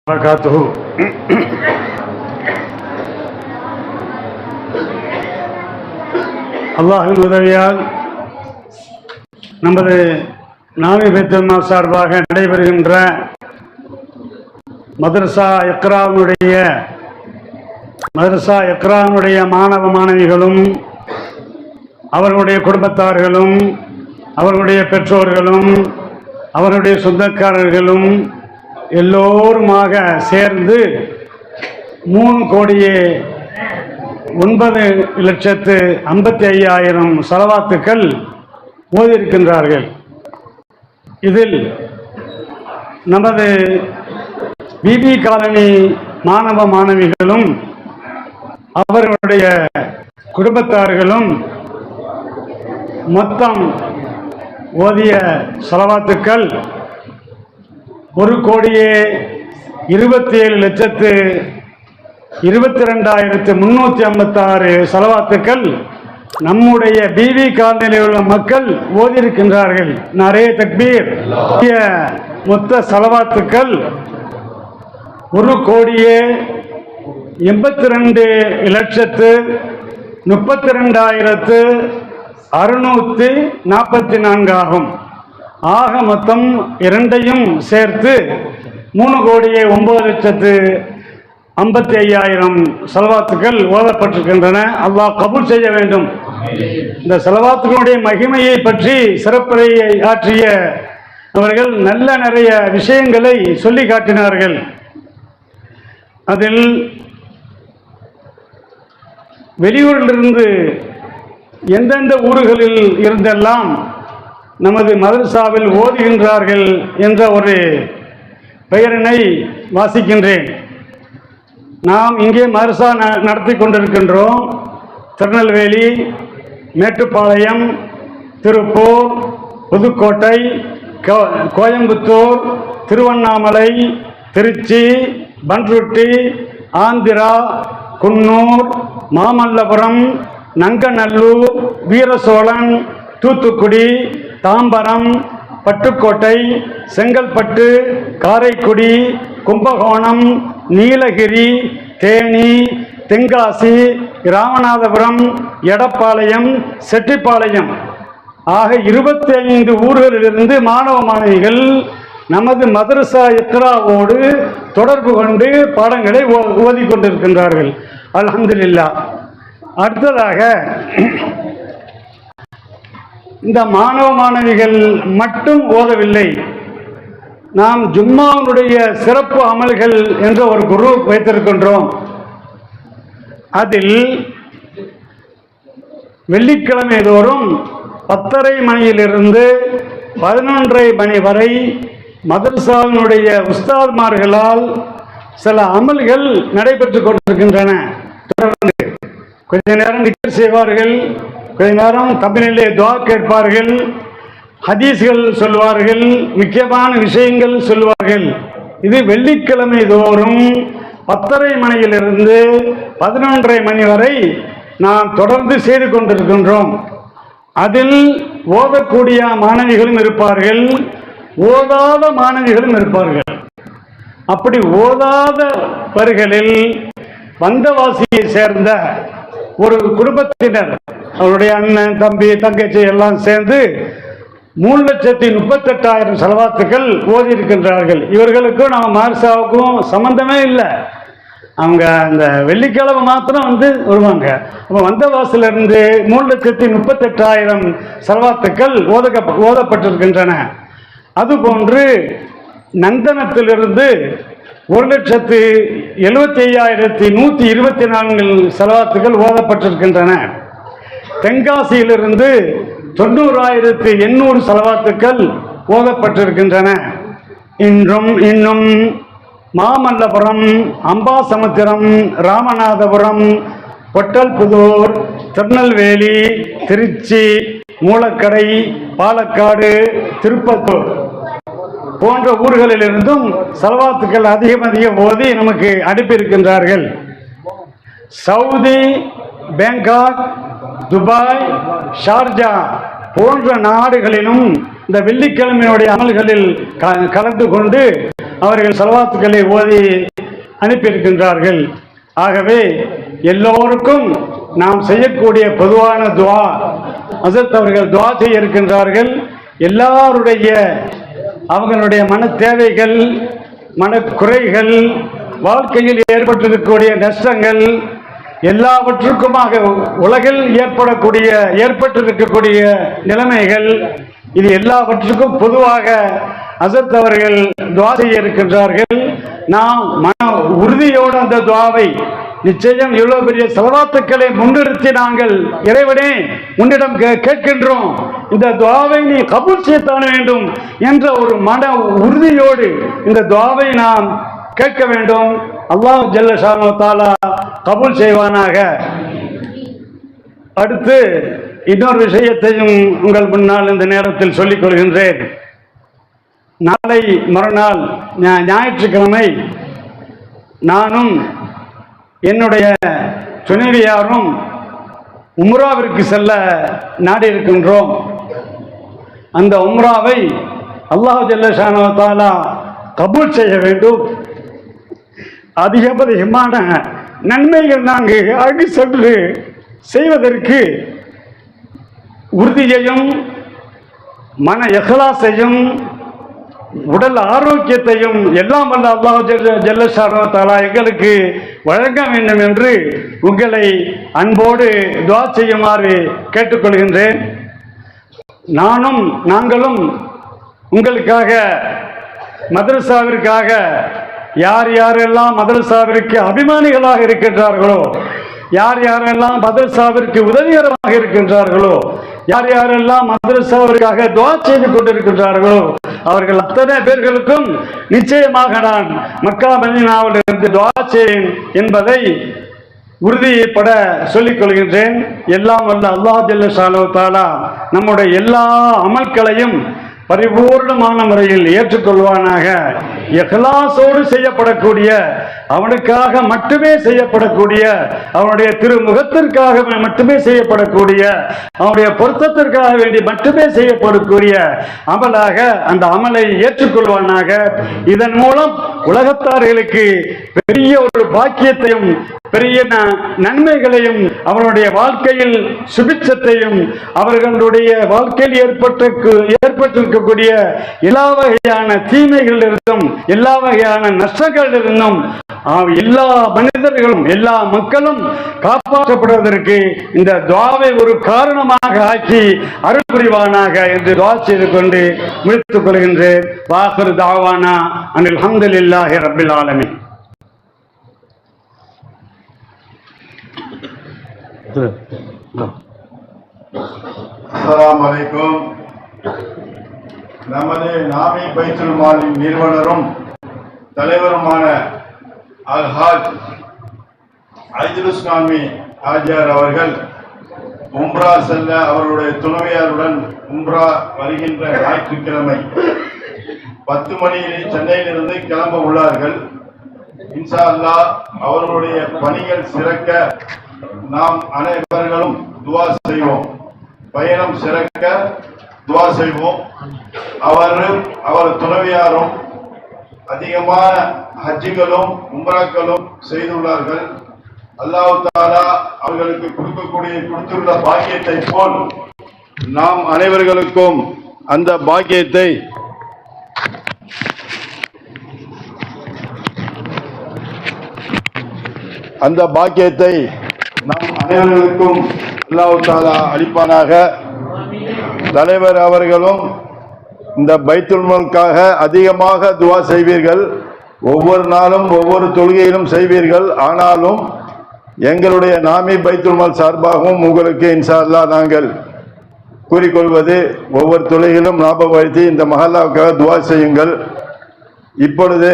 வரகாத்துஹு. அல்லாஹ்வின் உதவியால் நமது நாமி பைத்துல் சார்பாக நடைபெறுகின்ற மதரசா இக்ரானுடைய மாணவ மாணவிகளும் அவர்களுடைய குடும்பத்தார்களும் அவர்களுடைய பெற்றோர்களும் அவர்களுடைய சொந்தக்காரர்களும் எல்லோருமாக சேர்ந்து 3,09,55,000 ஸலவாத்துக்கள் ஓதியிருக்கின்றார்கள். இதில் நமது பிபி காலனி மாணவ மாணவிகளும் அவர்களுடைய குடும்பத்தார்களும் மொத்தம் ஓதிய ஸலவாத்துக்கள் 1,27,22,356 ஸலவாத்துக்கள் நம்முடைய பிவி காலனியில் உள்ள மக்கள் ஓதியிருக்கின்றார்கள். நரே தக்பீர். மொத்த ஸலவாத்துக்கள் 1,82,32,644 ஆகும். ஆக மொத்தம் இரண்டையும் சேர்த்து 3,09,55,000 ஸலவாத்துக்கள் ஓதப்பட்டிருக்கின்றன. அல்லாஹ் கபூல் செய்ய வேண்டும். இந்த ஸலவாத்துக்களுடைய மகிமையை பற்றி சிறப்புரையை ஆற்றிய அவர்கள் நிறைய விஷயங்களை சொல்லி காட்டினார்கள். அதில் வெளியூரிலிருந்து எந்தெந்த ஊர்களில் இருந்தெல்லாம் நமது மதரசாவில் ஓதுகின்றார்கள் என்ற ஒரு பெயரினை வாசிக்கின்றேன். நாம் இங்கே மதரசா நடத்தி கொண்டிருக்கின்றோம். திருநெல்வேலி, மேட்டுப்பாளையம், திருப்பூர், புதுக்கோட்டை, கோயம்புத்தூர், திருவண்ணாமலை, திருச்சி, பன்ருட்டி, ஆந்திரா, குன்னூர், மாமல்லபுரம், நங்கநல்லூர், வீரசோழன், தூத்துக்குடி, தாம்பரம், பட்டுக்கோட்டை, செங்கல்பட்டு, காரைக்குடி, கும்பகோணம், நீலகிரி, தேனி, தென்காசி, ராமநாதபுரம், எடப்பாளையம், செட்டிப்பாளையம் ஆக 25 ஊர்களிலிருந்து மாணவ மாணவிகள் நமது மதரசா இக்ராவோடு தொடர்பு கொண்டு பாடங்களை ஓதிக்கொண்டிருக்கின்றார்கள். அல்ஹம்துலில்லாஹ். அடுத்ததாக இந்த மாணவ மாணவிகள் மட்டும் ஓதவில்லை. நாம் ஜும்மாவுடைய சிறப்பு அமல்கள் என்ற ஒரு குரூப் வைத்திருக்கின்றோம். அதில் வெள்ளிக்கிழமை தோறும் 10:30 மணியிலிருந்து 11:30 மணி வரை மதரசாவினுடைய உஸ்தாத்மார்களால் சில அமல்கள் நடைபெற்று கொண்டிருக்கின்றன. தொடர்ந்து கொஞ்ச நேரம் திக்ர் செய்வார்கள், கொஞ்ச நேரம் தமிழிலே துஆ கேட்பார்கள், ஹதீஸ்கள் சொல்வார்கள், முக்கியமான விஷயங்கள் சொல்வார்கள். இது வெள்ளிக்கிழமை தோறும் 10:30 மணியிலிருந்து 11:30 மணி வரை நாம் தொடர்ந்து செய்து கொண்டிருக்கின்றோம். அதில் ஓதக்கூடிய மாணவிகளும் இருப்பார்கள், ஓதாத மாணவிகளும் இருப்பார்கள். அப்படி ஓதாதவர்களில் வந்தவாசியை சேர்ந்த ஒரு குடும்பத்தினர், அவருடைய அண்ணன், தம்பி, தங்கச்சி எல்லாம் சேர்ந்து 3,38,000 ஸலவாத்துக்கள் ஓதியிருக்கின்றார்கள். இவர்களுக்கும் நம்ம மதரசாவுக்கும் சம்பந்தமே இல்லை. அவங்க அந்த வெள்ளிக்கிழமை மாத்திரம் வருவாங்க. அப்போ வந்தவாசிலிருந்து 3,38,000 ஸலவாத்துக்கள் ஓதப்பட்டிருக்கின்றன. அதுபோன்று நந்தனத்திலிருந்து 1,75,124 ஸலவாத்துக்கள் ஓதப்பட்டிருக்கின்றன. தென்காசியிலிருந்து 90,800 ஸலவாத்துக்கள் ஓதப்பட்டிருக்கின்றன. இன்னும் மாமல்லபுரம், அம்பாசமுத்திரம், ராமநாதபுரம், பொட்டல்புதூர், திருநெல்வேலி, திருச்சி, மூலக்கடை, பாலக்காடு, திருப்பத்தூர் போன்ற ஊர்களிலிருந்தும் ஸலவாத்துக்கள் அதிகம் ஓதி நமக்கு அனுப்பியிருக்கின்றார்கள். சவுதி, பேங்காக், துபாய், ஷார்ஜா போன்ற நாடுகளிலும் இந்த வெள்ளிக்கிழமையுடைய அமல்களில் கலந்து கொண்டு அவர்கள் ஸலவாத்துக்களை ஓதி அனுப்பியிருக்கின்றார்கள். ஆகவே எல்லோருக்கும் நாம் செய்யக்கூடிய பொதுவான துஆ, ஹஸரத் அவர்கள் துஆ செய்ய இருக்கின்றார்கள். எல்லாருடைய அவர்களுடைய மன தேவைகள், மனக்குறைகள், வாழ்க்கையில் ஏற்பட்டிருக்கக்கூடிய நஷ்டங்கள் எல்லாவற்றுக்குமாக, உலகில் ஏற்பட்டிருக்கக்கூடிய நிலைமைகள், இது எல்லாவற்றுக்கும் பொதுவாக ஹஸரத் அவர்கள் துஆ செய்ய இருக்கின்றார்கள். நாம் மன உறுதியோடு அந்த துஆவை நிச்சயம் இவ்வளவு பெரிய ஸலவாத்துக்களை முன்னிறுத்தி நாங்கள் இறைவனே உன்னிடம் கேட்கின்றோம், இந்த துஆவை நீ கபூல் செய்யத்தான் வேண்டும் என்ற ஒரு மன உறுதியோடு இந்த துஆவை நாம் கேட்க வேண்டும். அல்லாஹ் ஜல்ல ஷானஹு தஆலா கபூல் செய்வானாக. அடுத்து இன்னொரு விஷயத்தையும் உங்கள் முன்னால் இந்த நேரத்தில் சொல்லிக் கொள்கின்றேன். நாளை மறுநாள் ஞாயிற்றுக்கிழமை நானும் என்னுடைய துணைவியாரும் உம்ராவிற்கு செல்ல நாடி இருக்கின்றோம். அந்த உம்ராவை அல்லாஹ் ஜல்ல ஷானஹு தஆலா கபூல் செய்ய வேண்டும். அதிகமான நன்மைகள் நாங்கள் அங்கு சென்று செய்வதற்கு உறுதியையும் மன இஹ்லாஸையும் உடல் ஆரோக்கியத்தையும் எல்லாம் வல்ல அல்லாஹ் ஜல்ல ஷானஹு தஆலா எங்களுக்கு வழங்க வேண்டும் என்று உங்களை அன்போடு துஆ செய்யுமாறு கேட்டுக்கொள்கின்றேன். நாங்களும் உங்களுக்காக மதரசாவிற்காக யார் யாரெல்லாம் மதரசாவிற்கு அபிமானிகளாக இருக்கின்றார்களோ, யார் யாரெல்லாம் மதரசாவிற்கு உதவிகரமாக இருக்கின்றார்களோ, யார் யாரெல்லாம் மதரசாவிற்காக துஆ செய்து கொண்டிருக்கின்றார்களோ அவர்கள் அத்தனை பேர்களுக்கும் நிச்சயமாக நான் மக்கா மதீனாவில் இருந்து துஆ செய்வேன் என்பதை உறுதிப்பட சொல்லிக் கொள்கின்றேன். எல்லாம் வல்ல அல்லாஹ் ஜல்ல ஷானஹு தஆலா நம்முடைய எல்லா அமல்களையும் பரிபூர்ணமான முறையில் ஏற்றுக்கொள்வானாக. இஹ்லாஸோடு செய்யப்படக்கூடிய, அவனுக்காக மட்டுமே செய்யப்படக்கூடிய, அவனுடைய திருமுகத்திற்காக மட்டுமே செய்யப்படக்கூடிய, அவனுடைய பொருத்தத்திற்காக வேண்டி மட்டுமே செய்யப்படக்கூடிய அமலாக அந்த அமலை ஏற்றுக்கொள்வானாக. இதன் மூலம் உலகத்தார்களுக்கு பெரிய ஒரு பாக்கியத்தையும் பெரிய நன்மைகளையும் அவருடைய வாழ்க்கையில் சுபிட்சத்தையும் அவர்களுடைய வாழ்க்கையில் ஏற்பட்டிருக்கக்கூடிய எல்லா வகையான தீமைகளிலிருந்தும் எல்லா வகையான நஷ்டங்களிலிருந்தும் எல்லா மனிதர்களும் எல்லா மக்களும் காப்பாற்றப்படுவதற்கு இந்த துஆவை ஒரு காரணமாக ஆக்கி அருள் புரிவானாக என்று துஆ செய்து கொண்டு முடித்துக் கொள்கின்றேன். வாஹிரு தாவானா அனில் ஹம்துலில்லாஹி ரப்பில் ஆலமீன். அஸ்ஸலாமு அலைக்கும். நமது நாமி பைத்துல் மாலின் நிறுவனரும் தலைவருமான அல்ஹாஜ் ஐதுலுஸ்லாமி ஆஜியார் அவர்கள் உம்ரா செல்ல அவருடைய துணைவியாருடன் உம்ரா வருகின்ற ஞாயிற்றுக்கிழமை 10 மணியில் சென்னையிலிருந்து கிளம்ப உள்ளார்கள். இன்ஷா அல்லாஹ் அவர்களுடைய பணிகள் சிறக்க நாம் அனைவர்களும் துஆ செய்வோம். பயணம் சிறக்க துஆ செய்வோம். அவர் துணைவியாரும் அதிகமான ஹஜ்ஜுகளும் உம்ராக்களும் செய்துள்ளார்கள். அல்லாஹ் தஆலா அவர்களுக்கு கொடுத்துள்ள பாக்கியத்தை போல் நாம் அனைவர்களுக்கும் அந்த பாக்கியத்தை நம் அனைவர்களுக்கும் அல்லாஹ் தஆலா அளிப்பானாக. தலைவர் அவர்களும் இந்த பைத்துல் மாலுக்காக அதிகமாக துஆ செய்வீர்கள். ஒவ்வொரு நாளும் ஒவ்வொரு தொழுகையிலும் செய்வீர்கள். ஆனாலும் எங்களுடைய நாமி பைத்துல் மால் சார்பாகவும் உங்களுக்கு இன்ஷா அல்லாஹ் நாங்கள் கூறிக்கொள்வது, ஒவ்வொரு தொழுகையிலும் ஞாபகப்படுத்தி இந்த மஹல்லாவுக்காக துஆ செய்யுங்கள். இப்பொழுது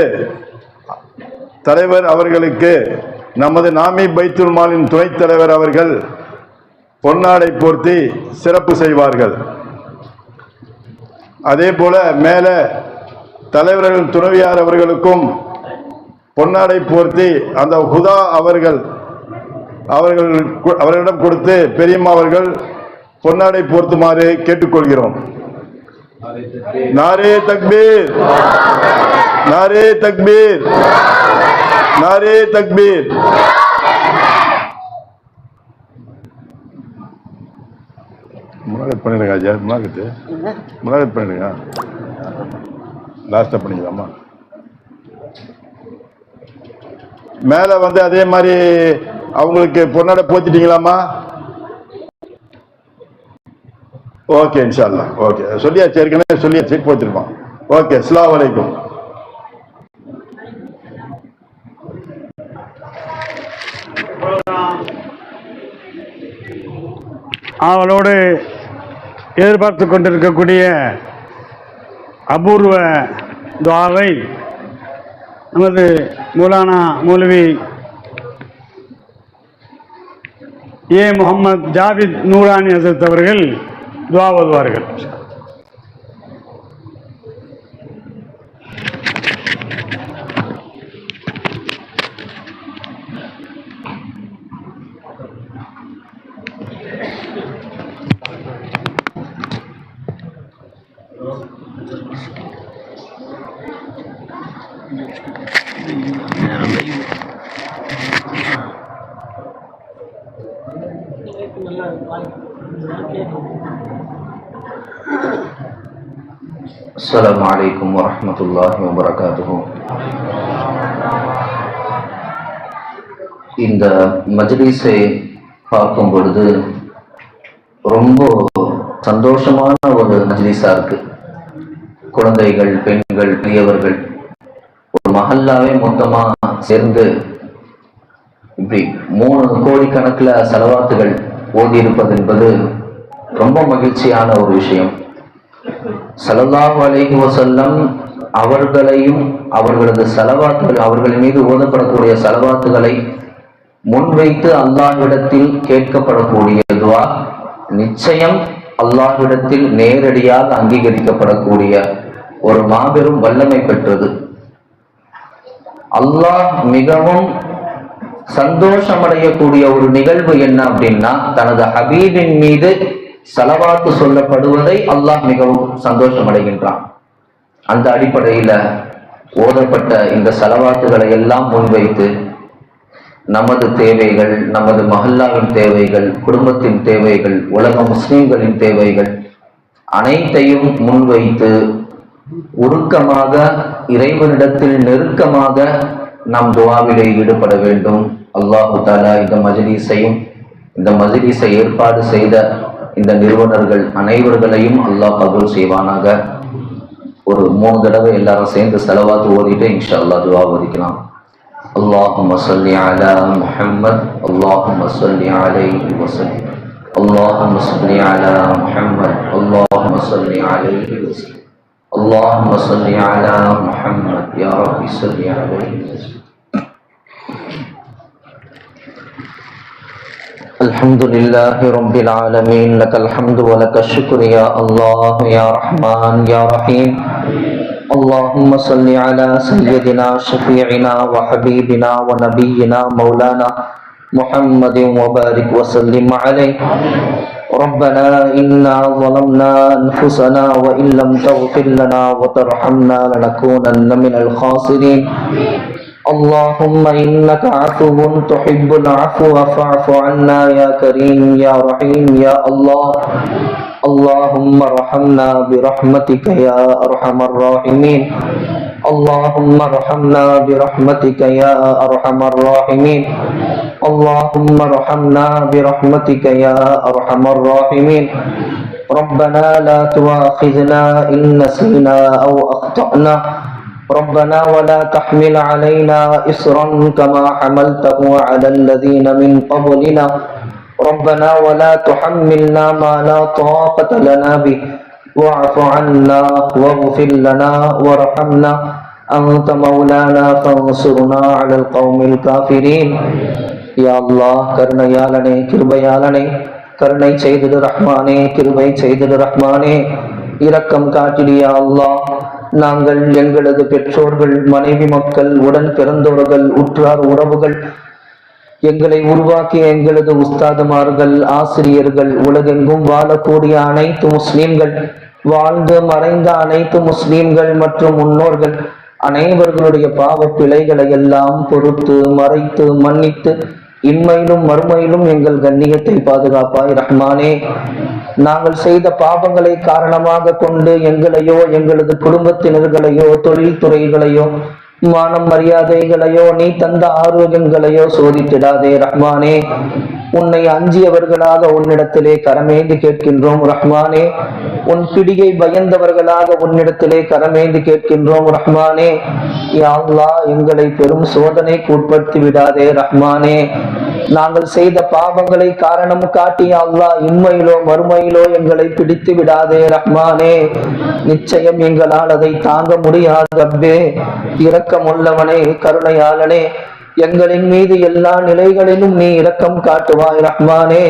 தலைவர் அவர்களுக்கு நமது நாமி பைத்துல் மாலின் துணைத் தலைவர் அவர்கள் பொன்னாடை போர்த்தி சிறப்பு செய்வார்கள். அதே போல மேல தலைவர்கள் துணைவியார் அவர்களுக்கும் பொன்னாடை போர்த்தி அந்த ஹுதா அவர்களிடம் கொடுத்து பெரியம்மா அவர்கள் பொன்னாடை போர்த்துமாறு கேட்டுக்கொள்கிறோம். நாரே தக்பீர். नारे तकबीर, नारे तकबीर। முலாகத் பண்ணிடுங்க ஐயா, முலாகத் பண்ணிடுங்க. லாஸ்டா பண்ணிக்கலாமா? மேல வந்து அதே மாதிரி அவங்களுக்கு பொன்னாடை போத்திட்டீங்களாமா? ஓகே, இன்ஷா அல்லாஹ். ஓகே, சொல்லியாச்சு, ஏற்கனவே சொல்லியாச்சு, போத்திருப்போம். ஓகே, அஸ்ஸலாமு அலைக்கும். அவளோடு எதிர்பார்த்து கொண்டிருக்கக்கூடிய அபூர்வ துஆவை நமது மௌலானா மௌலவி ஏ முகமது ஜாவித் நூரானி ஹசரத் அவர்கள் துஆ ஓதுவார்கள். அஸ்ஸலாமு அலைக்கும் வரஹ்மத்துல்லாஹி வபரகாத்துஹு. இந்த மஜ்லிஸை பார்க்கும் பொழுது ரொம்ப சந்தோஷமான ஒரு மஜ்லிஸா இருக்கு. குழந்தைகள், பெண்கள், பெரியவர்கள், ஒரு மஹல்லாவே மொத்தமா சேர்ந்து இப்படி 3 கோடிக்கணக்கில் செலவாத்துகள் ஓதி இருப்பது என்பது ரொம்ப மகிழ்ச்சியான ஒரு விஷயம். ஸல்லல்லாஹு அலைஹி வஸல்லம் அவர்களையும் அவர்களது செலவாத்துகள், அவர்கள் மீது ஓதப்படக்கூடிய செலவாத்துகளை முன்வைத்து அல்லாஹ்விடத்தில் கேட்கப்படக்கூடிய துஆ நிச்சயம் அல்லாஹ்விடத்தில் நேரடியாக அங்கீகரிக்கப்படக்கூடிய ஒரு மாபெரும் வல்லமை பெற்றது. அல்லாஹ் மிகவும் சந்தோஷமடையக்கூடிய ஒரு நிகழ்வு என்ன அப்படின்னா, தனது ஹபீபின் மீது ஸலவாத்து சொல்லப்படுவதை அல்லாஹ் மிகவும் சந்தோஷம் அடைகின்றான். அந்த அடிப்படையில ஓதப்பட்ட இந்த ஸலவாத்துகளை எல்லாம் முன்வைத்து நமது தேவைகள், நமது மஹல்லாவின் தேவைகள், குடும்பத்தின் தேவைகள், உலக முஸ்லிம்களின் தேவைகள் அனைத்தையும் முன்வைத்து உருக்கமாக இறைவனிடத்தில் நெருக்கமாக நாம் துஆவிலே ஈடுபட வேண்டும். அல்லாஹு தஆலா இந்த மஜ்லிஸை ஏற்பாடு செய்த இந்த நிறுவனர்கள் அனைவர்களையும் அல்லாஹ் கபூல் செய்வானாக. ஒரு 3 தடவை எல்லாரும் சேர்ந்து ஸலவாத் ஓதிட்டு இன்ஷா அல்லாஹ் துஆ ஓதிக்கலாம். அல்லாஹும்ம ஸல்லி அலா முஹம்மத், அல்லாஹும்ம ஸல்லி அலைஹி வஸல்லம், அல்லாஹும்ம ஸல்லி அலா முஹம்மத், அல்லாஹும்ம ஸல்லி அலைஹி வஸல்லம், அல்லாஹும்ம ஸல்லி அலா முஹம்மத், யா ரப்பி ஸல்லி அலைஹி வஸல்லம். الحمد لله رب العالمين، لك الحمد ولك الشكر يا الله يا رحمن يا رحيم. اللهم صل على سيدنا شفيعنا وحبيبنا ونبينا مولانا محمد وبارك وسلم عليه. ربنا إنا ظلمنا أنفسنا وإن لم تغفر لنا وترحمنا لنكونن من الخاسرين. اللهم إنك عفو تحب العفو فاعف عنا يا كريم يا رحيم يا الله. اللهم ارحمنا برحمتك يا أرحم الراحمين. اللهم ارحمنا برحمتك يا أرحم الراحمين. اللهم ارحمنا برحمتك يا أرحم الراحمين. ربنا لا تؤاخذنا إن نسينا أو أخطأنا. ربنا ولا تحمل علينا إصرا كما حملته على الذين من قبلنا. ربنا ولا تحملنا ما لا طاقة لنا به. واعف عنا واغفر لنا وارحمنا أنت مولانا فانصرنا على القوم الكافرين. يا الله கருணையாளனே, கிருபையாளனே, கருணை செய்திடு ரஹ்மானே, கிருபை செய்திடு ரஹ்மானே, இரக்கம் காட்டிடியா அல்லாஹ். நாங்கள், எங்களது பெற்றோர்கள், மனைவி மக்கள், உடன் பிறந்தவர்கள், உற்றார் உறவுகள், எங்களை உருவாக்கிய எங்களது உஸ்தாதுமார்கள், ஆசிரியர்கள், உலகெங்கும் வாழக்கூடிய அனைத்து முஸ்லிம்கள், வாழ்ந்து மறைந்த அனைத்து முஸ்லிம்கள் மற்றும் முன்னோர்கள் அனைவர்களுடைய பாவ பிழைகளை எல்லாம் பொறுத்து மறைத்து மன்னித்து இம்மையிலும் மறுமையிலும் எங்கள் கண்ணியத்தை பாதுகாப்பாய் ரஹ்மானே. நாங்கள் செய்த பாவங்களை காரணமாக கொண்டு எங்களையோ எங்களது குடும்பத்தினர்களையோ தொழில்துறைகளையோ மானம் மரியாதைகளையோ நீ தந்த ஆரோக்கியங்களையோ சோதித்திடாதே ரஹ்மானே. உன்னை அஞ்சியவர்களாக உன்னிடத்திலே கரமேந்து கேட்கின்றோம் ரஹ்மானே. உன் பிடியை பயந்தவர்களாக உன்னிடத்திலே கரமேந்து கேட்கின்றோம் ரஹ்மானே. யா அல்லாஹ், எங்களை பெரும் சோதனைக்கு உட்படுத்தி விடாதே ரஹ்மானே. நாங்கள் செய்த பாவங்களை காரணம் காட்டி அல்லாஹ் இம்மையிலோ மறுமையிலோ எங்களை பிடித்து விடாதே ரஹ்மானே. நிச்சயம் எங்களால் அதை தாங்க முடியாது ரப்பே. இரக்கமுள்ளவனே, கருணையாளனே, எங்களின் மீது எல்லா நிலைகளிலும் நீ இரக்கம் காட்டுவாய் ரஹ்மானே.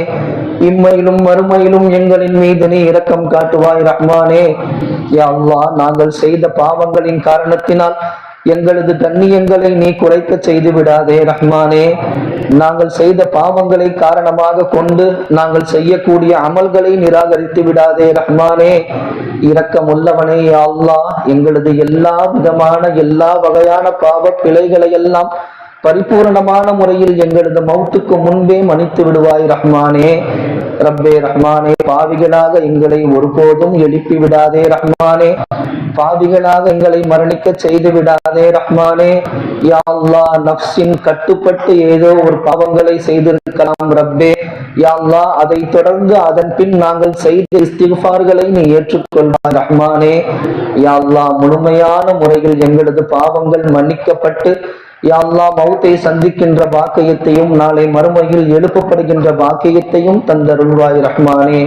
இம்மையிலும் மறுமையிலும் எங்களின் மீது நீ இரக்கம் காட்டுவாய் ரஹ்மானே. யா அல்லாஹ், நாங்கள் செய்த பாவங்களின் காரணத்தினால் எங்களது கண்ணியங்களை நீ குறைக்க செய்து விடாதே ரஹ்மானே. நாங்கள் செய்த பாவங்களை காரணமாக கொண்டு நாங்கள் செய்யக்கூடிய அமல்களை நிராகரித்து விடாதே ரஹ்மானே. இரக்கமுள்ளவனே யா அல்லாஹ், எங்களது எல்லா விதமான எல்லா வகையான பாவ பிழைகளை எல்லாம் பரிபூரணமான முறையில் எங்களது மௌத்துக்கு முன்பே மன்னித்து விடுவாய் ரஹ்மானே. ரப்பே ரஹ்மானே, பாவிகளாக எங்களை ஒருபோதும் எழுப்பி விடாதே ரஹ்மானே. பாவிகளாக எங்களை மரணிக்க செய்து விடாதே ரஹ்மானே. யா அல்லாஹ், நஃப்ஸின் கட்டுப்பட்டு ஏதோ ஒரு பாவங்களை செய்திருக்கலாம் ரப்பே. யா அல்லாஹ், அதை தொடர்ந்து அதன் பின் நாங்கள் செய்த இஸ்திக்ஃபார்களை நீ ஏற்றுக்கொள்வாய் ரஹ்மானே. யா அல்லாஹ், முழுமையான முறையில் எங்களது பாவங்கள் மன்னிக்கப்பட்டு யா அல்லாஹ், மௌத்தை சந்திக்கின்ற பாக்கியத்தையும் நாளை மறுமையில் எழுப்பப்படுகின்ற பாக்கியத்தையும் தந்தருள்வாய் ரஹ்மானே.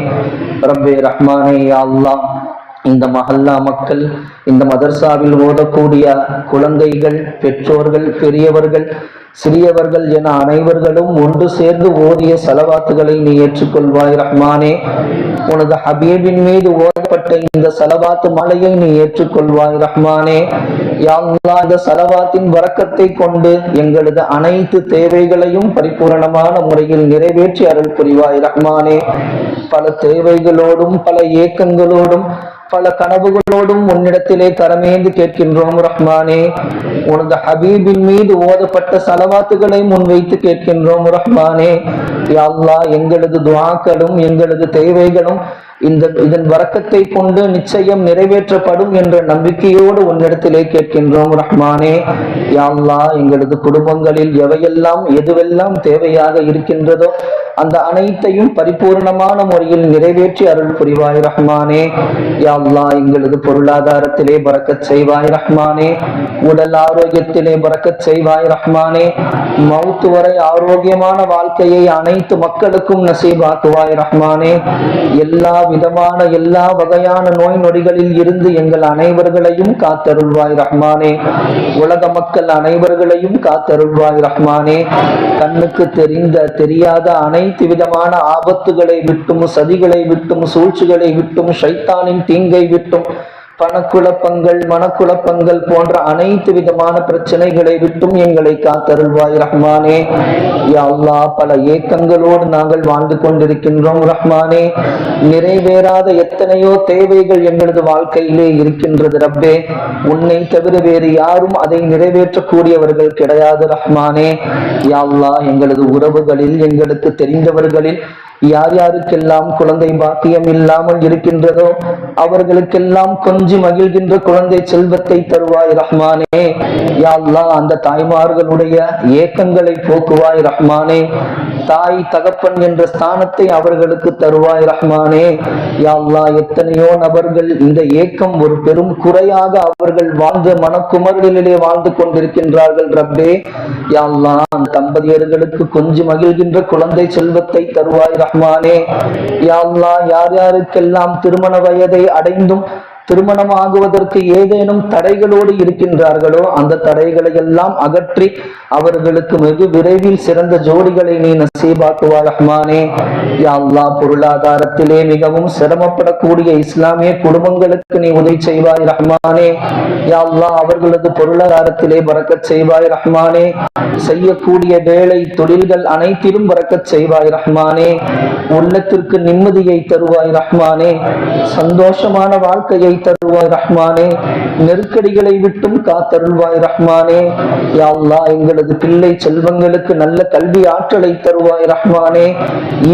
ரப்பே ரஹ்மானே, யா அல்லாஹ், இந்த மஹல்லா மக்கள், இந்த மதர்சாவில் ஓதக்கூடிய குழந்தைகள், பெற்றோர்கள், பெரியவர்கள், சிறியவர்கள் என அனைவர்களும் ஒன்று சேர்ந்து ஓதிய சலவாத்துகளை நீ ஏற்றுக்கொள்வாய் ரஹ்மானே. உனது ஹபீபின் மீது ஓதப்பட்ட இந்த சலவாத்து மலையை நீ ஏற்றுக்கொள்வாய் ரஹ்மானே. யா அல்லாஹ், இந்த சலவாத்தின் வரக்கத்தை கொண்டு எங்களது அனைத்து தேவைகளையும் பரிபூரணமான முறையில் நிறைவேற்றி அருள் புரிவாய் ரஹ்மானே. பல தேவைகளோடும் பல ஏக்கங்களோடும் பல கனவுகளோடும் உன்னிடத்திலே கரமேந்து கேட்கின்றோம் ரஹ்மானே. உனது ஹபீபின் மீது ஓதப்பட்ட சலவாத்துகளை முன்வைத்து கேட்கின்றோம் ரஹ்மானே. யா அல்லாஹ், எங்களது துஆக்களும் எங்களது தேவைகளும் இதன் வரக்கத்தை கொண்டு நிச்சயம் நிறைவேற்றப்படும் என்ற நம்பிக்கையோடு உன்னிடத்திலே கேட்கின்றோம் ரஹ்மானே. யா அல்லாஹ், எங்களது குடும்பங்களில் எவையெல்லாம் எதுவெல்லாம் தேவையாக இருக்கின்றதோ அந்த அனைத்தையும் பரிபூர்ணமான முறையில் நிறைவேற்றி அருள் புரிவாய் ரஹ்மானே. யா அல்லாஹ், எங்களது பொருளாதாரத்திலே பரக்கத் செய்வாய் ரஹ்மானே. உடல் ஆரோக்கியத்திலே பரக்கத் செய்வாய் ரஹ்மானே. மௌத்து வரை ஆரோக்கியமான வாழ்க்கையை அனைத்து மக்களுக்கும் நசீபாக்குவாய் ரஹ்மானே. எல்லா விதமான எல்லா வகையான நோய் நொடிகளில் இருந்து எங்கள் அனைவர்களையும் காத்தருள்வாய் ரஹ்மானே. உலக மக்கள் அனைவர்களையும் காத்தருள்வாய் ரஹ்மானே. கண்ணுக்கு தெரியாத அனைத்து விதமான ஆபத்துகளை விட்டும், சதிகளை விட்டும், சூழ்ச்சிகளை விட்டும், ஷைத்தானின் தீங்கை விட்டும், பணக்குழப்பங்கள், மனக்குழப்பங்கள் போன்ற அனைத்து விதமான பிரச்சனைகளை விட்டும் எங்களை காத்தருள்வாய் ரஹ்மானே. யா அல்லாஹ், பல ஏக்கங்களோடு நாங்கள் வாழ்ந்து கொண்டிருக்கின்றோம் ரஹ்மானே. நிறைவேறாத எத்தனையோ தேவைகள் எங்களது வாழ்க்கையிலே இருக்கின்றது ரப்பே. உன்னை தவிர வேறு யாரும் அதை நிறைவேற்றக்கூடியவர்கள் கிடையாது ரஹ்மானே. யா அல்லாஹ், எங்களது உறவுகளில் எங்களுக்கு தெரிந்தவர்களில் யார் யாருக்கெல்லாம் குழந்தை பாக்கியம் இல்லாமல் இருக்கின்றதோ அவர்களுக்கெல்லாம் கொஞ்சி மகிழ்கின்ற குழந்தை செல்வத்தை தருவாய் ரஹ்மானே. யா அல்லாஹ், அந்த தாய்மார்களுடைய ஏக்கங்களை போக்குவாய் ரஹ்மானே. தாய் தகப்பன் என்ற ஸ்தானத்தை அவர்களுக்கு தருவாய் ரஹ்மானே. யா அல்லாஹ், எத்தனையோ நபர்கள் இந்த ஏக்கம் ஒரு பெரும் குறையாக அவர்கள் வாழ்ந்த மனக்குமரலிலே வாழ்ந்து கொண்டிருக்கின்றார்கள் ரப்பே. யா அல்லாஹ், அந்த தம்பதியர்களுக்கு கொஞ்சி மகிழ்கின்ற குழந்தை செல்வத்தை தருவாய் ரஹ்மானே. யா அல்லாஹ், யார் யாருக்கெல்லாம் திருமண வயதை அடைந்தும் திருமணம் ஆகுவதற்கு ஏதேனும் தடைகளோடு இருக்கின்றார்களோ அந்த தடைகளை எல்லாம் அகற்றி அவர்களுக்கு வெகு விரைவில் சிறந்த ஜோடிகளை நீ நசீபாக்குவாய் ரஹ்மானே. யா அல்லாஹ், பொருளாதாரத்திலே மிகவும் சிரமப்படக்கூடிய இஸ்லாமிய குடும்பங்களுக்கு நீ உதவி செய்வாய் ரஹ்மானே. யா அல்லாஹ், அவர்களது பொருளாதாரத்திலே பரக்கத் செய்வாய் ரஹ்மானே. செய்யக்கூடிய வேலை தொழில்கள் அனைத்திலும் பரக்கத் செய்வாய் ரஹ்மானே. உள்ளத்திற்கு நிம்மதியை தருவாய் ரஹ்மானே. சந்தோஷமான வாழ்க்கையை தருவாய் ரஹ்மானே. நெருக்கடிகளை விட்டும் காத்தருள்வாய் ரஹ்மானே. யா அல்லாஹ் எங்களது பிள்ளை செல்வங்களுக்கு நல்ல கல்வி ஆற்றலை தருவாய் ரஹ்மானே.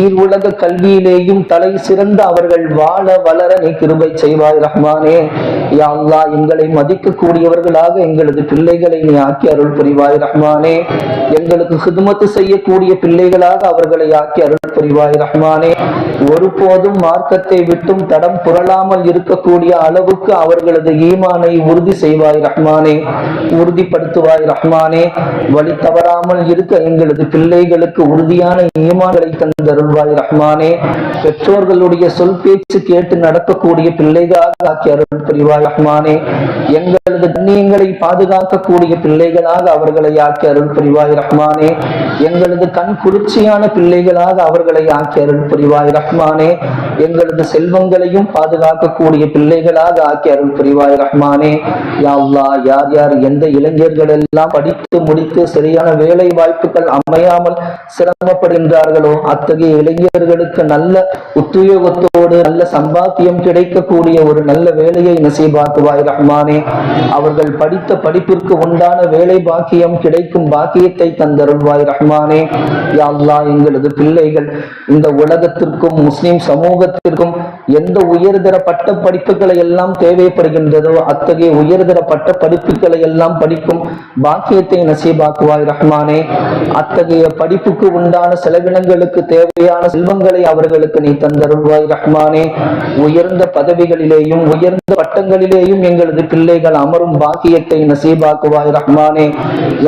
ஈர் உலக கல்வியிலேயும் தலை சிறந்த அவர்கள் வாழ வளர நீ கிருபை செய்வாய் ரஹ்மானே. யா அல்லாஹ் எங்களை மதிக்கக்கூடியவர்களாக எங்களது பிள்ளைகளை நீ ஆக்கி அருள் புரிவாய் ரஹ்மானே. எங்களுக்கு ஹிதுமத்து செய்யக்கூடிய பிள்ளைகளாக அவர்களை ஆக்கி அருள் புரிவாய் ரஹ்மானே. ஒருபோதும் மார்க்கத்தை விட்டும் தடம் புரளாமல் இருக்கக்கூடிய அளவுக்கு அவர்களது ஈமானை உறுதி செய்வாய் ரஹ்மானே, உறுதிப்படுத்துவாய் ரஹ்மானே. வழி தவறாமல் இருக்க எங்களது பிள்ளைகளுக்கு உறுதியான ஈமான்களை தந்தருள்வாய் ரஹ்மானே. பெற்றோர்களுடைய சொல் பேச்சு கேட்டு நடக்கக்கூடிய பிள்ளைகளாக ஆக்கி அருள் புரிவாய் ரஹ்மானே. எங்களது கண்ணியங்களை பாதுகாக்கக்கூடிய பிள்ளைகளாக அவர்களை ஆக்கி அருள் புரிவாய் ரஹ்மானே. எங்களது கண் குளிர்ச்சியான பிள்ளைகளாக அவர்களை ஆக்கி அருள் புரிவாய் ரஹ்மானே. எங்களது செல்வங்களையும் பாதுகாக்கக்கூடிய பிள்ளைகளாக ஆக்கி அருள் புரிவாய் ரஹ்மானே. யா அல்லாஹ் யார் யார் எந்த இளைஞர்கள் எல்லாம் படித்து முடித்து சரியான வேலை வாய்ப்புகள் அமையாமல் சிரமப்படுகின்றார்களோ அத்தகைய இளைஞர்களுக்கு நல்ல உத்தியோகத்தோடு நல்ல சம்பாத்தியம் கிடைக்கக்கூடிய ஒரு நல்ல வேலையை நசீபாக்குவாய் ரஹ்மானே. அவர்கள் படித்த படிப்பிற்கு உண்டான வேலை பாக்கியம் கிடைக்கும் பாக்கியத்தை தந்தருள்வாய் ரஹ்மானே. யா அல்லாஹ் எங்களது பிள்ளைகள் இந்த உலகத்திற்கும் முஸ்லிம் சமூகத்திற்கும் எந்த உயர்தர பட்ட படிப்புகளை எல்லாம் தேவைப்படுகின்றதோ அத்தகைய உயர்தர பட்ட படிப்புகளை எல்லாம் படிக்கும் பாக்கியத்தை நசீபாக்குவாய் ரஹ்மானே. அத்தகைய படிப்புக்கு உண்டான செலவினங்களுக்கு தேவையான செல்வங்களை அவர்களுக்கு நீ தந்தருள்வாய் ரஹ்மானே. உயர்ந்த பதவிகளிலேயும் உயர்ந்த பட்டங்களிலேயும் எங்களது பிள்ளைகள் அமரும் பாக்கியத்தை நசீபாக்குவாய் ரஹ்மானே.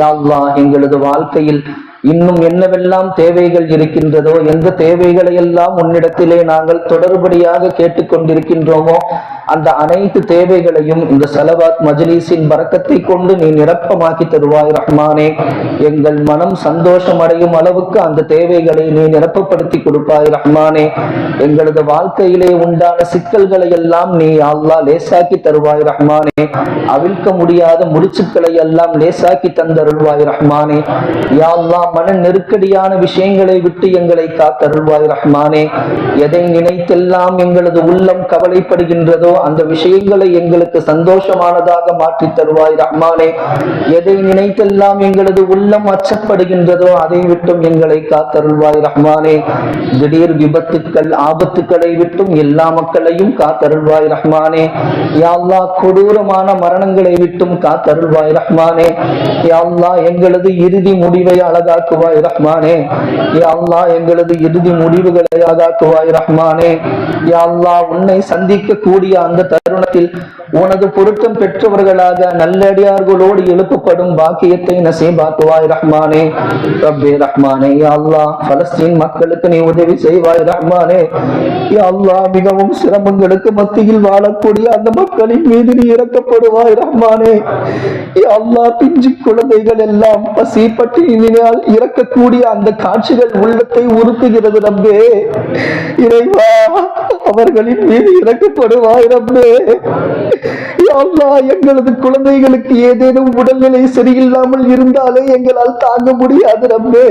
யா அல்லாஹ் எங்களது வாழ்க்கையில் இன்னும் என்னவெல்லாம் தேவைகள் இருக்கின்றதோ, எந்த தேவைகளை எல்லாம் உன்னிடத்திலே நாங்கள் தொடர்படியாக கேட்டுக்கொண்டிருக்கின்றோமோ அந்த அனைத்து தேவைகளையும் இந்த ஸலவாத் மஜ்லிஸின் பரக்கத்தை கொண்டு நீ நிரப்பமாக்கி தருவாய் ரஹ்மானே. எங்கள் மனம் சந்தோஷம் அடையும் அளவுக்கு அந்த தேவைகளை நீ நிரப்பப்படுத்தி கொடுப்பாய் ரஹ்மானே. எங்களது வாழ்க்கையிலே உண்டான சிக்கல்களை எல்லாம் நீ அல்லாஹ் லேசாக்கி தருவாய் ரஹ்மானே. அவிழ்க்க முடியாத முடிச்சுக்களை எல்லாம் லேசாக்கி தந்தருள்வாய் ரஹ்மானே. யா அல்லாஹ் மன நெருக்கடியான விஷயங்களை விட்டு எங்களை காத்தருள்வாய் ரஹ்மானே. எதை நினைத்தெல்லாம் எங்களது உள்ளம் கவலைப்படுகின்றதோ அந்த விஷயங்களை எங்களுக்கு சந்தோஷமானதாக மாற்றி தருவாய் ரஹ்மானே. எதை நினைத்தெல்லாம் எங்களது உள்ளம் அச்சப்படுகின்றதோ அதை விட்டும் எங்களை காத்தருள்வாய் ரஹ்மானே. திடீர் விபத்துக்கள் ஆபத்துக்களை விட்டும் எல்லா மக்களையும் காத்தருள்வாய் ரஹ்மானே. யா அல்லாஹ் கொடூரமான மரணங்களை விட்டும் காத்தருள்வாய் ரஹ்மானே. யா அல்லாஹ் எங்களது இறுதி முடிவை அழகாக்குவாய் ரஹ்மானே. யா அல்லாஹ் எங்களது இறுதி முடிவுகளை அழகாக்குவாய் ரஹ்மானே. யா அல்லாஹ் உன்னை சந்திக்க கூடிய அந்த தருணத்தில் உனது பொருத்தம் பெற்றவர்களாக நல்லடியார்களோடு எழுப்பப்படும் பாக்கியத்தை நசீபாக்குவாய் ரஹ்மானே. ரப்பே ரஹ்மானே. யா அல்லாஹ் பலஸ்தீன் மக்களுக்கு நீ உதவி செய்வாய் ரஹ்மானே. யா அல்லாஹ் மிகவும் சிரமங்களுக்கு மத்தியில் வாழக்கூடிய அந்த மக்களின் மீது நீ இறக்கப்படுவாய் ரஹ்மானே. யா அல்லாஹ் பிஞ்சு குழந்தைகள் எல்லாம் பசி பட்டினியால் இறக்கக்கூடிய அந்த காட்சிகள் உள்ளத்தை உருக்குகிறது ரப்பே. இறைவா அவர்களின் மீது இறக்கப்படுவாய் ரப்பே. யா அல்லாஹ் எங்களது குழந்தைகளுக்கு ஏதேனும் உடல்நிலை சரியில்லாமல் இருந்தாலே எங்களால் தாங்க முடியாது ரப்பே.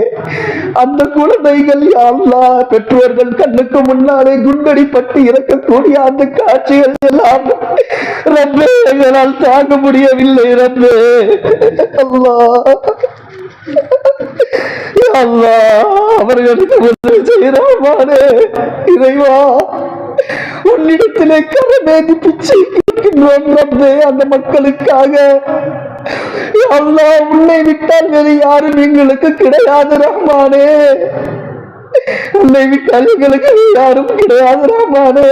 அந்த குழந்தைகள் யா அல்லாஹ் பெற்றோர்கள் கண்ணுக்கு முன்னாலே குண்டடிப்பட்டு இறக்கக்கூடிய அந்த காட்சிகள் எல்லாம் ரப்பே எங்களால் தாங்க முடியவில்லை ரப்பே. அல்லாஹ் அவர்களுக்கு உதவி செய்யறானே. இறைவா உன்னிடத்திலே கரமேந்தி பிச்சை கேட்கின்றோம் ரப்பே அந்த மக்களுக்காக. அல்லாஹ் உன்னை விட்டால் வேறு யாரும் எங்களுக்கு கிடையாது ரஹ்மானே. உன்னை விட்டால் எங்களுக்கு யாரும் கிடையாது ரஹ்மானே.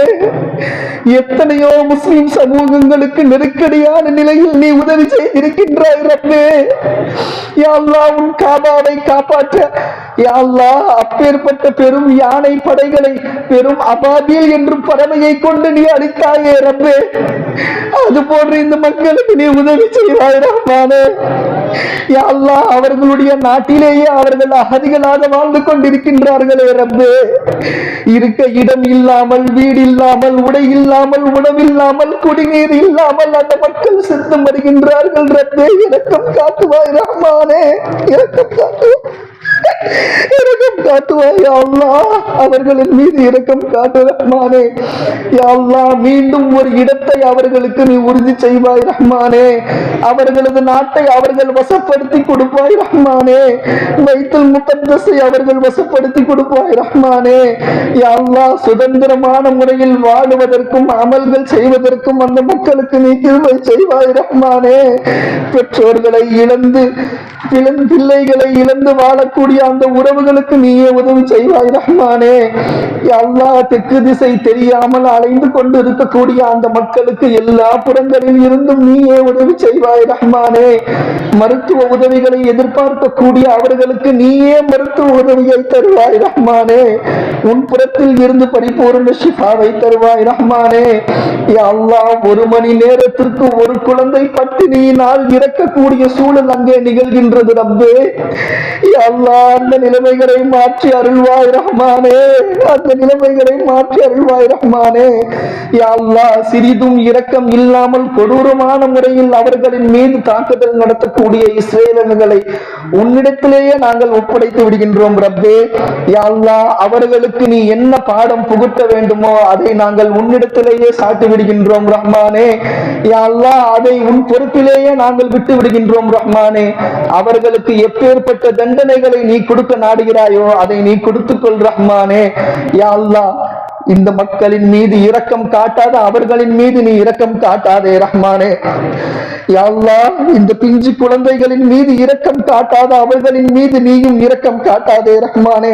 எத்தனையோ முஸ்லிம் சமூகங்களுக்கு நெருக்கடியான நிலையில் நீ உதவி செய்திருக்கின்றாய் ரப்பே. யா அல்லாஹ் உன் காபாவை காப்பாற்ற யா அல்லாஹ் அப்பேற்பட்ட பெரும் யானை படைகளை பெரும் அபாபில் என்று பறவையை கொண்டு நீ அளித்தாயே ரப்பே. அது போன்று இந்த மக்களுக்கு நீ உதவி செய்வாய் ரஹ்மானே. யா அல்லாஹ் அவர்களுடைய நாட்டிலேயே அவர்கள் அகதிகளாக வாழ்ந்து கொண்டிருக்கின்றார்களே ரப்பே. இருக்க இடம் இல்லாமல், வீடு இல்லாமல், உடை இல்லாமல், உணவில்லாமல், குடிநீர் இல்லாமல் அந்த மக்கள் செத்து வருகின்றார்கள் ரப்பே. இரக்கம் காட்டுவாய் ரஹ்மானே. இரக்கம் காட்டுவாய். காட்டுவாய் யா அல்லாஹ். அவர்களின் மீது இரக்கம் காட்டு ரஹ்மானே. யா அல்லாஹ், மீண்டும் ஒரு இடத்தை அவர்களுக்கு நீ உறுதி செய்வாய் ரஹ்மானே. அவர்களது நாட்டை அவர்கள் வசப்படுத்தி கொடுப்பாய் ரஹ்மானே. பைத்துல் முகத்தஸை அவர்கள் வசப்படுத்தி கொடுப்பாய் ரஹ்மானே. யா அல்லாஹ், சுதந்திரமான முறையில் வாழுவதற்கும் அமல்கள் செய்வதற்கும் அந்த மக்களுக்கு நீ கிருபை செய்வாய் ரஹ்மானே. பெற்றோர்களை இழந்து பிள்ளைகளை இழந்து வாழக்கூடிய அந்த உறவுகளுக்கு நீயே உதவி செய்வாய் ரஹ்மானே. யா அல்லாஹ், தெற்கு திசை தெரியாமல் அலைந்து கொண்டு இருக்கக்கூடிய அந்த மக்களுக்கு எல்லா புறங்களில் இருந்தும் நீயே உதவி செய்வாய் ரஹ்மானே. மருத்துவ உதவிகளை எதிர்பார்க்கக்கூடிய அவர்களுக்கு நீயே மருத்துவ உதவியை தருவாய் ரஹ்மானே. உன் புறத்தில் இருந்து பரிபூர்ண ஷிஃபாவை தருவாய் ரஹ்மானே. யா அல்லாஹ், ஒரு மணி நேரத்திற்கு ஒரு குழந்தை பட்டினியினால் இறக்கக்கூடிய சூழல் அங்கே நிகழ்கின்றது ரப்பே. யா அல்லாஹ், அந்த நிலைமைகளை மாற்றி அருள்வாய் ரஹ்மானே. அந்த நிலைமைகளை மாற்றி அருள்வாய் ரஹ்மானே. யா அல்லாஹ், சிறிதும் இரக்கம் இல்லாமல் கொடூரமான முறையில் அவர்களின் மீது தாக்குதல் நடத்தக்கூடிய இஸ்ரேலர்களை உன்னிடத்திலேயே நாங்கள் ஒப்படைத்து விடுகின்றோம் ரப்பே. யா அல்லாஹ், அவர்களுக்கு நீ என்ன பாடம் புகுத்த வேண்டுமோ அதை நாங்கள் உன்னிடத்திலேயே சாட்டி விடுகின்றோம் ரஹ்மானே. யா அல்லாஹ், அதை உன் பொறுப்பிலேயே நாங்கள் விட்டு விடுகின்றோம் ரஹ்மானே. அவர்களுக்கு எப்பேற்பட்ட தண்டனைகளை நீ கொடுக்க நாடுகிறாயோ அதை நீ கொடுத்துக்கொள் ரஹ்மானே. யா அல்லாஹ், இந்த மக்களின் மீது இரக்கம் காட்டாத அவர்களின் மீது நீ இரக்கம் காட்டாதே ரஹ்மானே. யா அல்லாஹ், இந்த பிஞ்சு குழந்தைகளின் மீது இரக்கம் காட்டாத அவர்களின் மீது நீயும் இரக்கம் காட்டாதே ரஹ்மானே.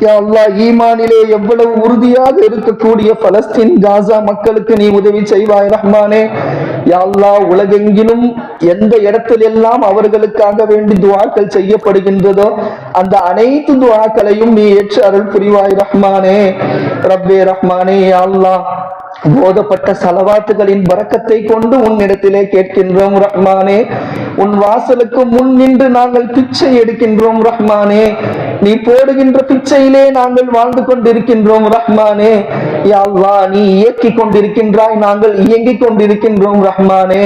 யா அல்லாஹ், ஈமானிலே எவ்வளவு உறுதியாக இருக்கக்கூடிய பலஸ்தீன் காசா மக்களுக்கு நீ உதவி செய்வாய் ரஹ்மானே. யா அல்லாஹ், உலகெங்கிலும் எந்த இடத்தில் எல்லாம் அவர்களுக்காக வேண்டி துஆக்கள் செய்யப்படுகின்றதோ அந்த அனைத்து துஆக்களையும் நீ ஏற்று அருள் புரிவாய் ரஹ்மானே. ரப்பே ரஹ்மானே. யா அல்லாஹ், போதப்பட்ட சலவாத்துகளின் பரக்கத்தை கொண்டு உன்னிடத்திலே கேட்கின்றோம் ரஹ்மானே. உன் வாசலுக்கு முன் நின்று நாங்கள் பிச்சை எடுக்கின்றோம் ரஹ்மானே. நீ போடுகின்ற பிச்சையிலே நாங்கள் வாழ்ந்து கொண்டிருக்கின்றோம் ரஹ்மானே. யா அல்லாஹ், நீ இயக்கிக் கொண்டிருக்கின்றாய், நாங்கள் இயங்கிக் கொண்டிருக்கின்றோம் ரஹ்மானே.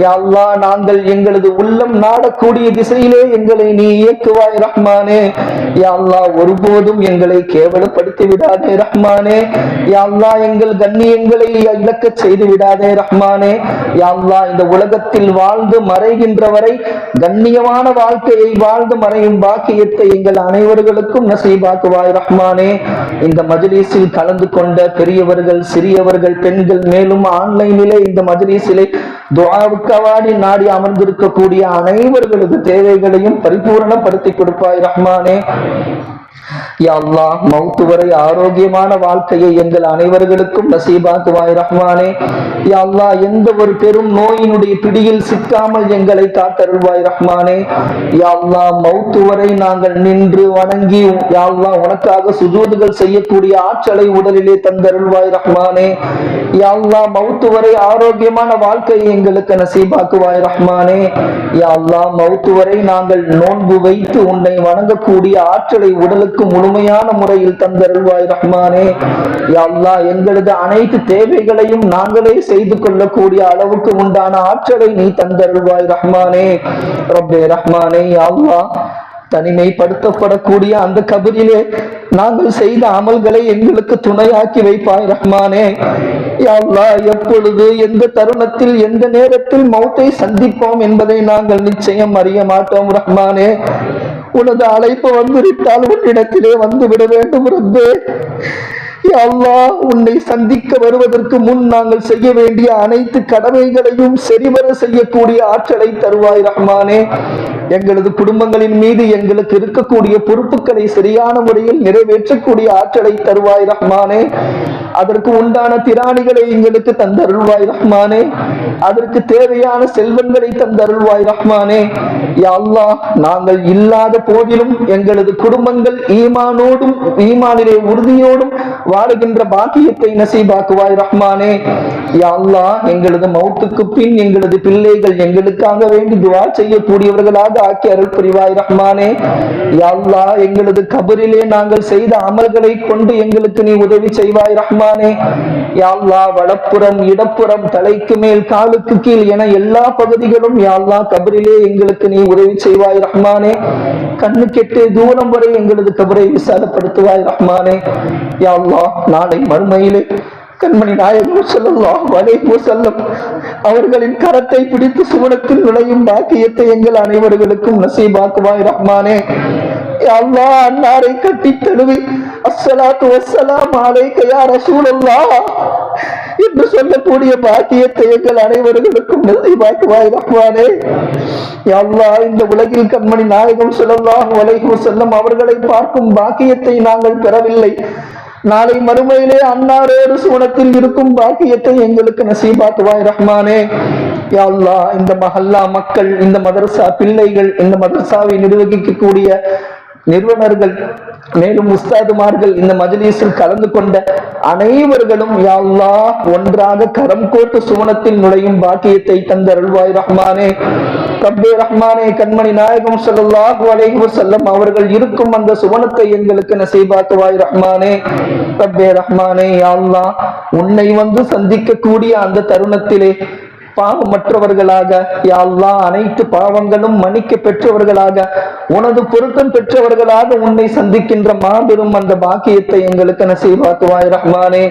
யா அல்லாஹ், நாங்கள் எங்களது உள்ளம் நாடக்கூடிய திசையிலே எங்களை நீ இயக்குவாய் ரஹ்மானே. யா அல்லாஹ், ஒருபோதும் எங்களை கேவலப்படுத்தி விடாதே ரஹ்மானே. யா அல்லாஹ், எங்கள் கண்ணியங்களை இழக்க செய்து விடாதே ரஹ்மானே. யா அல்லாஹ், இந்த உலகத்தில் வாழ்ந்து மறைகின்ற வரை கண்ணியமான வாழ்க்கையை வாழ்ந்து மறையும் பாக்கியத்தை எங்கள் அனைவர்களுக்கும் நசீபாக்குவாய் ரஹ்மானே. இந்த மஜ்லிஸில் கலந்து கொண்ட பெரியவர்கள் சிறியவர்கள் பெண்கள் மேலும் ஆன்லைனிலே இந்த மஜ்லிஸிலே துஆவுக்காடி நாடி அமர்ந்திருக்கக்கூடிய அனைவர்களது தேவைகளையும் பரிபூரணப்படுத்தி கொடுப்பாய் ரஹ்மானே. யா அல்லாஹ், மௌத்து வரை ஆரோக்கியமான வாழ்க்கையை எங்கள் அனைவர்களுக்கும் நசீபாக்குவாய் ரஹ்மானே. யா அல்லாஹ், எந்த ஒரு பெரும் நோயினுடைய பிடியில் சிக்காமல் எங்களை காத்தருள்வாய் ரஹ்மானே. யா அல்லாஹ், மௌத்து வரை நாங்கள் நின்று வணங்கி யா அல்லாஹ் உனக்காக சுஜூதுகள் செய்யக்கூடிய ஆற்றலை உடலிலே தந்தருள்வாய் ரஹ்மானே. யா அல்லாஹ், மௌத்து வரை ஆரோக்கியமான வாழ்க்கையை எங்களுக்கு நசீபாக்குவாய் ரஹ்மானே. யா அல்லாஹ், மௌத்து வரை நாங்கள் நோன்பு வைத்து உன்னை வணங்கக்கூடிய ஆற்றலை உடலுக்கு முழுமையான முறையில் தந்தருள்வாய் ரஹ்மானே. யா அல்லாஹ், எங்களது அனைத்து தேவைகளையும் நாங்களே செய்து கொள்ளக்கூடிய அளவுக்கு உண்டான ஆற்றலை நீ தந்தருள்வாய் ரஹ்மானே. ரப்பே ரஹ்மானே. யா அல்லாஹ், தனிமைப்படுத்தப்படக்கூடிய அந்த கபரிலே நாங்கள் செய்த அமல்களை எங்களுக்கு துணையாக்கி வைப்பாய் ரஹ்மானே. யா அல்லாஹ், எப்பொழுது எந்த தருணத்தில் எந்த நேரத்தில் மௌத்தை சந்திப்போம் என்பதை நாங்கள் நிச்சயம் அறிய மாட்டோம் ரஹ்மானே. உனது அழைப்பு வந்துவிட்டால் உன்னிடத்திலே வந்து விட வேண்டும் ரப்பே. யா அல்லாஹ், உன்னை சந்திக்க வருவதற்கு முன் நாங்கள் செய்ய வேண்டிய அனைத்து கடமைகளையும் சரிவர செய்யக்கூடிய ஆற்றலை தருவாய் ரஹ்மானே. எங்களது குடும்பங்களின் மீது எங்களுக்கு இருக்கக்கூடிய பொறுப்புகளை சரியான முறையில் நிறைவேற்றக்கூடிய ஆற்றலை தருவாய் ரஹ்மானே. அதற்கு உண்டான திராணிகளை எங்களுக்கு தந்தருள்வாய் ரஹ்மானே. அதற்கு தேவையான செல்வங்களை தந்தருள்வாய் ரஹ்மானே. யா அல்லாஹ், நாங்கள் இல்லாத போதிலும் எங்களது குடும்பங்கள் ஈமானோடும் ஈமானிலே உறுதியோடும் வாழுகின்ற பாக்கியத்தை நசீபாக்குவாய் ரஹ்மானே. யா அல்லாஹ், எங்களது மௌத்துக்கு பின் எங்களது பிள்ளைகள் எங்களுக்காக வேண்டி துஆ செய்யக்கூடியவர்களாக ஆக்கி அருள் புரிவாய் ரஹ்மானே. யா அல்லாஹ், எங்களது கபரிலே நாங்கள் செய்த அமல்களை கொண்டு எங்களுக்கு நீ உதவி செய்வாய் ரஹ்மானே. யா அல்லாஹ், வலப்புறம் இடப்புறம் தலைக்கு மேல் காலுக்கு கீழ் என எல்லா பகுதிகளும் யா அல்லாஹ் கபரிலே எங்களுக்கு நீ உதவி செய்வாய் ரஹ்மானே. கண்ணு கெட்டு தூரம் வரை எங்களது கபரை விசாலப்படுத்துவாய் ரஹ்மானே. யா அல்லாஹ், நாளை மறுமையிலே கண்மணி நாயகம் ஸல்லல்லாஹு அலைஹி வஸல்லம் அவர்களின் கரத்தை பிடித்து சுவனத்தில் நுழையும் பாக்கியத்தை எங்கள் அனைவர்களுக்கும் நசீபாக்குவாய் ரஹ்மானே. யா அல்லாஹ், அன்னாரை கட்டி தழுவி அஸ்ஸலாத்து வஸ்ஸலாம் அலைக யா ரசூலல்லாஹ் என்று சொல்லக்கூடிய பாக்கியத்தை எங்கள் அனைவர்களுக்கும் நசீபாக்குவாய் ரஹ்மானே. யா அல்லாஹ், இந்த உலகில் கண்மணி நாயகம் ஸல்லல்லாஹு அலைஹி வஸல்லம் அவர்களை பார்க்கும் பாக்கியத்தை நாங்கள் பெறவில்லை. நாளை மறுமையிலே அன்னாரோடு சுவனத்தில் இருக்கும் பாக்கியத்தை எங்களுக்கு நசீபாக்குவாய் ரஹ்மானே. யா அல்லாஹ், இந்த மஹல்லா மக்கள், இந்த மதரசா பிள்ளைகள், இந்த மதரசாவை நிர்வகிக்கக்கூடிய நிறுவனர்கள், மேலும் உஸ்தாதுமார்கள், இந்த மஜ்லிஸில் கலந்து கொண்ட அனைவர்களும் யா அல்லாஹ் ஒன்றாக கரம் கோர்த்து சுவனத்தில் நுழையும் பாக்கியத்தை தந்தருள்வாய் ரஹ்மானே. ரப்பே ரஹ்மானே, கண்மணி நாயகம் ஸல்லல்லாஹு அலைஹி வஸல்லம் அவர்கள் இருக்கும் அந்த சுவனத்தை எங்களுக்கு நசீபாக்குவாய் ரஹ்மானே. ரப்பே ரஹ்மானே, யா அல்லாஹ், உன்னை வந்து சந்திக்கக்கூடிய அந்த தருணத்திலே பாவமற்றவர்களாக யா அல்லாஹ் அனைத்து பாவங்களும் மன்னிக்க பெற்றவர்களாக உனது பொருத்தம் பெற்றவர்களாக உன்னை சந்திக்கின்ற மாபெரும் அந்த பாக்கியத்தை எங்களுக்கு நசீபாக்குவாய் ரஹ்மானே.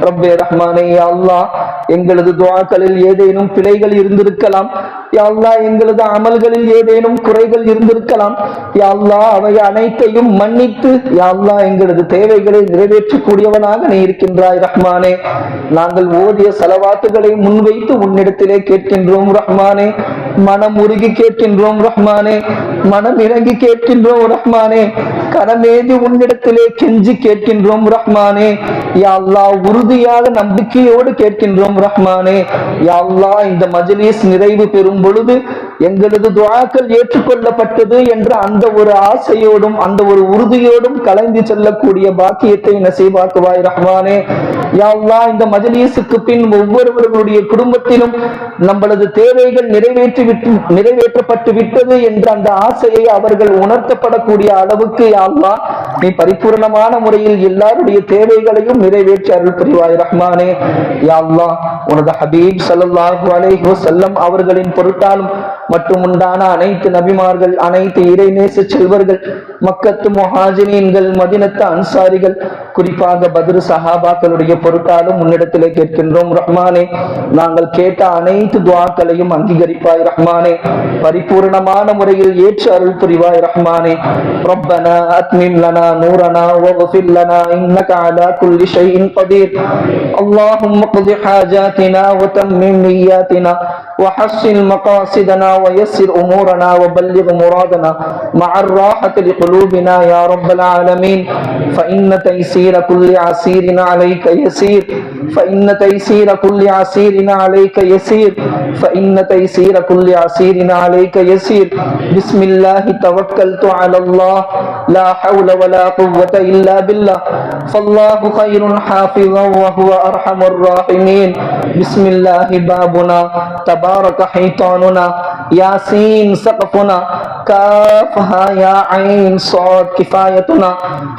ரப்பே ரஹ்மானே, யா அல்லாஹ், எங்களது துஆக்களில் ஏதேனும் பிழைகள் இருந்திருக்கலாம். யா அல்லாஹ், எங்களது அமல்களில் ஏதேனும் குறைகள் இருந்திருக்கலாம். யா அல்லாஹ், அவை அனைத்தையும் மன்னித்து யா அல்லாஹ் எங்களது தேவைகளை நிறைவேற்றக்கூடியவனாக நீ இருக்கின்றாய் ரஹ்மானே. நாங்கள் ஓதிய ஸலவாத்துகளை முன்வைத்து உன்னிடத்திலே கேட்கின்றோம் ரஹ்மானே. மனம் உருகி கேட்கின்றோம் ரஹ்மானே. மனம் இறங்கி கேட்கின்றோம் ரஹ்மானே. கரமேந்தி உன்னிடத்திலே கெஞ்சி கேட்கின்றோம் ரஹ்மானே. யா அல்லாஹ், உறுதியாக நம்பிக்கையோடு கேட்கின்றோம் ரஹ்மானே. யா அல்லாஹ், இந்த மஜ்லிஸ் நிறைவு பெறும் பொழுது எங்களது துஆக்கள் ஏற்றுக்கொள்ளப்பட்டது என்ற அந்த ஒரு ஆசையோடும் அந்த ஒரு உறுதியோடும் கலந்து செல்லக்கூடிய பாக்கியத்தை நசீபாக்குவாய் ரஹ்மானே. யா அல்லாஹ், இந்த மஜ்லிஸுக்கு பின் ஒவ்வொருவர்களுடைய குடும்பத்திலும் நம்மளது தேவைகள் நிறைவேற்றப்பட்டு விட்டது என்ற அந்த ஆசையை அவர்கள் உணர்த்தப்படக்கூடிய அளவுக்கு யா அல்லாஹ் நீ பரிபூர்ணமான முறையில் எல்லாருடைய தேவைகளையும் நிறைவேற்றி அருள் புரிவாய் ரஹ்மானே. யா அல்லாஹ், உனது ஹபீப் ஸல்லல்லாஹு அலைஹி வஸல்லம் அவர்களின் பொருட்டாலும் மற்றும் உண்டான அனைத்து நபிமார்கள், அனைத்து இறைநேச செல்வர்கள், மக்கத்து முஹாஜிரீன்கள், மதீனத்து அன்சாரிகள், குறிப்பாக பத்ரு சஹாபாக்களுடைய பொருட்டாலும் உன்னிடத்திலே கேட்கின்றோம் ரஹ்மானே. நாங்கள் கேட்ட அனைத்து துஆக்களையும் அங்கீகரிப்பாய் ரஹ்மானே. பரிபூர்ணமான முறையில் ஏற்று அருள் புரிவாய் ரஹ்மானே. ரப்பனா அத்மிம் லனா நூரனா வக்ஃபிர் லனா இன்னக அலா குல்லி ஷைஇன் கதீர். அல்லாஹும்ம க்தி ஹாஜாத்தினா வ தம்மிம் நிய்யாத்தினா وحسن مقاصدنا ويسر أمورنا وبلغ مرادنا مع الراحة لقلوبنا يا رب العالمين. فإن تيسير كل عسير عليك يسير. فإن تيسير كل عسير عليك يسير. فإن تيسير كل عسير عليك يسير. بسم الله توكلت على الله لا حول ولا قوة إلا بالله فالله خير حافظا وهو أرحم الراحمين. بسم الله بابنا تبارك حيطاننا ياسين سقفنا كافها يا عين صاد كفايتنا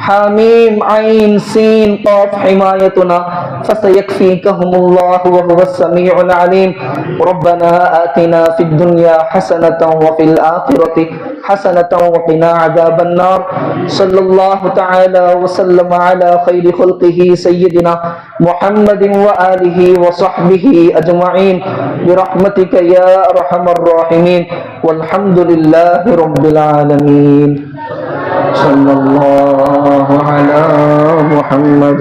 حاميم عين سين قاف حمايتنا فسيكفيكهم الله وهو السميع العليم. ربنا آتنا في الدنيا حسنة وفي الآخرة حسنة وقنا عذاب النار. صلى الله تعالى وسلم على خير خلقه سيدنا محمد وآله وصحبه أجمعين برحمتك يا أرحم الراحمين والحمد لله رب العالمين. صلى الله على محمد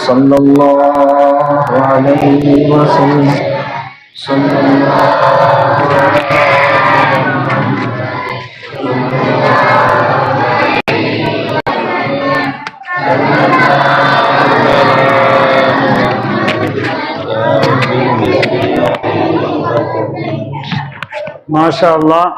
صلى الله عليه وسلم. صلى الله மாஷா அல்லாஹ்.